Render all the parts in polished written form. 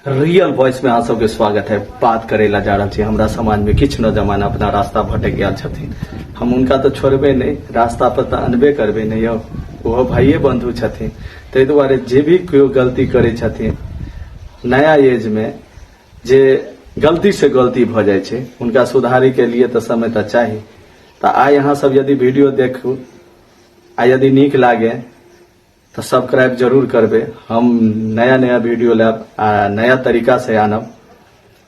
Real voice में अहाँ सबके स्वागत है। बात करेला जा रहा छे हमरा समाज में किछ नौजवान अपना रास्ता भटक गया छथिन। हम उनका तो छोड़बे नहीं, रास्ता पर तो अनबे करबे नहीं। वो भाइये बंधु छथिन, ते दुआरे जे भी कोई गलती करे छथिन नया एज में जे गलती से गलती भ जाय छे उनका सुधारे के लिए तो समय तो चाहिए। तो आइ अहाँ सब यदि वीडियो देखू आ यदि नीक लागे तो सब्सक्राइब जरूर करबे। हम नया नया वीडियो लाब आ नया तरीका से आनब।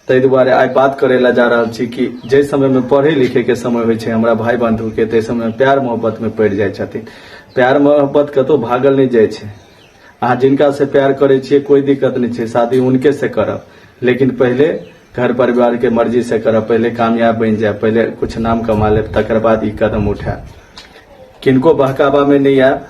तै दुआरे आइ बात करेला जा रहल छी कि जे समय में पढ़े लिखे के समय होय छे हमरा भाई बंधु के, ते समय में प्यार मोहब्बत में पड़ जाय छथिन। प्यार मोहब्बत कतो भागल नहीं जाय छे। अहाँ जिनका से प्यार करे छिए कोई दिक्कत नहीं छे, शादी उनके से करब, लेकिन पहले घर परिवार के मर्जी से करब। पहले कामयाब बन जाए, पहले कुछ नाम कमा ले, तकर बाद ई कदम उठाए। किनको बहकावा में नहीं आए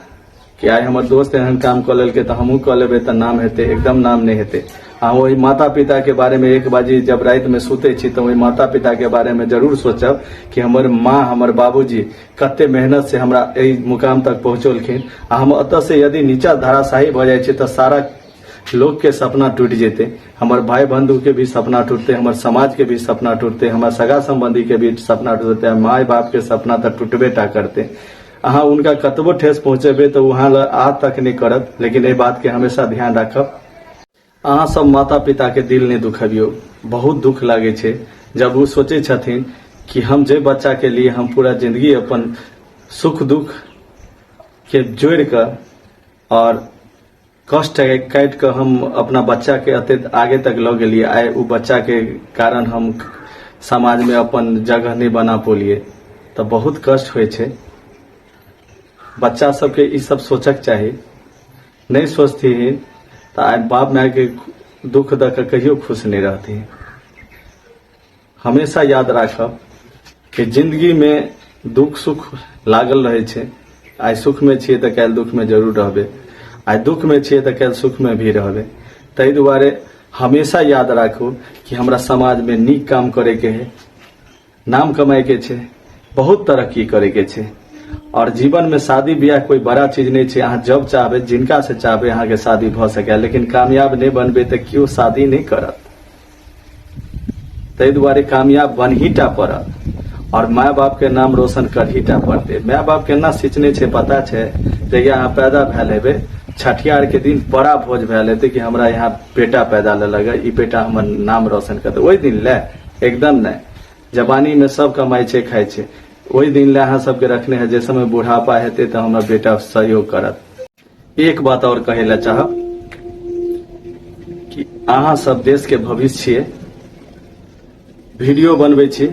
कि आइ हमर दोस्त एहन काम क लेलकै तो हमहू क लेबै तो नाम हेतै, एकदम नाम नहीं हेतै। आ वही माता पिता के बारे में एक बाजी जब रात में सुते छी तो वही माता पिता के बारे में जरूर सोचब कि हमर माँ हमर बाबूजी कते मेहनत से हमरा एहि मुकाम तक पहुंचलखिन। आ हम अतः से यदि नीचा धराशायी भ जाय छै तो सारा लोग के सपना टूट जेते। हमर भाई बंधु के भी सपना टूटते, हमर समाज के भी सपना टूटते, हमर सगा संबंधी के भी सपना टूटते, माँ बाप के सपना तो टूटबे टा करते। अहाँ उनका कतबो ठेस पहुंचेबे तो वहां आ तक नहीं करत, लेकिन ये बात के हमेशा ध्यान रखब। अहाँ सब माता पिता के दिल नहीं दुखबियो। बहुत दुख लागे छे जब वो सोचे छथिन कि हम जे बच्चा के लिए हम पूरा जिंदगी अपन सुख दुख के जोड़ कर और कष्ट काट कर हम अपना बच्चा के अते आगे तक ल गेलिए, आए उ बच्चा के कारण हम समाज में अपन जगह नहीं बना पोलिए, तो बहुत कष्ट होय छे। बच्चा सबके ई सब सोचक चाहिए। नहीं सोचती है तो आज बाप माय के दुख द के कहियो खुश नहीं रहती है। हमेशा याद रखब कि जिंदगी में दुख सुख लागल रहे छे। आज सुख में छिए तो काल दुख में जरूर रहबे, आज दुख में छिए तो काल सुख में भी रहबे। तै दुआरे हमेशा याद राखू कि हमरा समाज में नीक काम करे के है, नाम कमाए के छे, बहुत तरक्की करे के छे। और जीवन में शादी ब्याह कोई बड़ा चीज नहीं छे। अहाँ जब चाहबे जिनका से चाहबे अहाँ के शादी भ सके, लेकिन कामयाब नहीं बनबे तो क्यों शादी नहीं करत। तै दुआरे कामयाब बन ही टा पड़त और माँ बाप के नाम रोशन कर ही टा पड़ते। माँ बाप केना सिंचने छे पता छे। जहिया अहाँ पैदा भेल हेबे छठियार के दिन बड़ा भोज भेल हेतै कि हमरा यहाँ बेटा पैदा लगे, ई बेटा हमर नाम रोशन करते। ओहि दिन ले एकदम नहीं, जवानी में सब कमाई छे खाई छे, वही दिन ले अहाँ सबके रखने है। जे समय बुढ़ापा हेते तो हमारा बेटा सहयोग करत। एक बात और कहेला चाहब कि अहाँ सब देश के भविष्य छिए। वीडियो बनबे छी,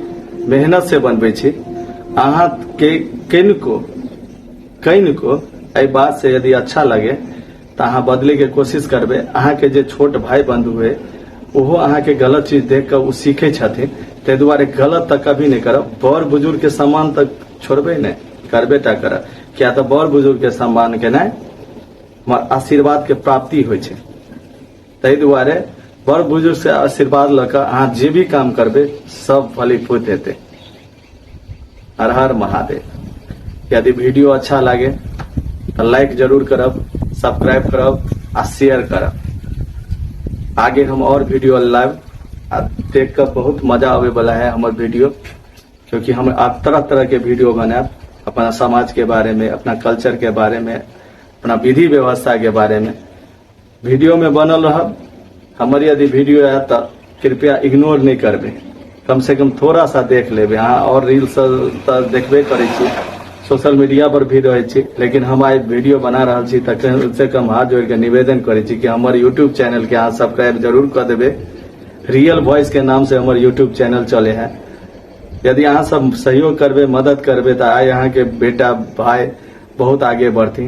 मेहनत से बनबे छी। अहाँ के कनको एहि बात से यदि अच्छा लगे तो अहाँ बदले के कोशिश करबे। अहाँ के जे छोट भाई बंधु है ओहो अहाँ के गलत चीज देख कर उ सीखे छथिन। ते दुआरे गलत तक कभी नहीं करब। बड़ बुजुर्ग के सम्मान तक छोड़बे नहीं, करबे टा करब। क्या तो बड़ बुजुर्ग के सम्मान के नहीं आशीर्वाद के प्राप्ति होय छे। तै दुआरे बड़ बुजुर्ग से आशीर्वाद लकर अहाँ जे भी काम करबे सब फलीभूत हेते। हर हर महादेव। यदि वीडियो अच्छा लगे तो लाइक जरूर करब, सब्सक्राइब करब आ शेयर करब। आगे हम और वीडियो लाइव देख कर बहुत मजा आवे वाला है हमारे वीडियो, क्योंकि हम आप तरह तरह के वीडियो बनाए अपना समाज के बारे में, अपना कल्चर के बारे में, अपना विधि व्यवस्था के बारे में वीडियो में बनल रह। हमारी यदि वीडियो आए तो कृपया इग्नोर नहीं करबे, कम से कम थोड़ा सा देख लेबे। हाँ, और रील्स तो देखबे करे छी, सोशल मीडिया पर भी रहे छी, लेकिन हम आज वीडियो बना रहा छी तो कम से कम हाथ जोड़ के निवेदन करे छी कि हमारे यूट्यूब चैनल के अहाँ सब्सक्राइब जरूर कर देबे। रियल वॉइस के नाम से हमारे यूट्यूब चैनल चले हैं। यदि अहाँ सब सहयोग करबे, मदद करबे तो आए यहाँ के बेटा भाई बहुत आगे बढ़ती।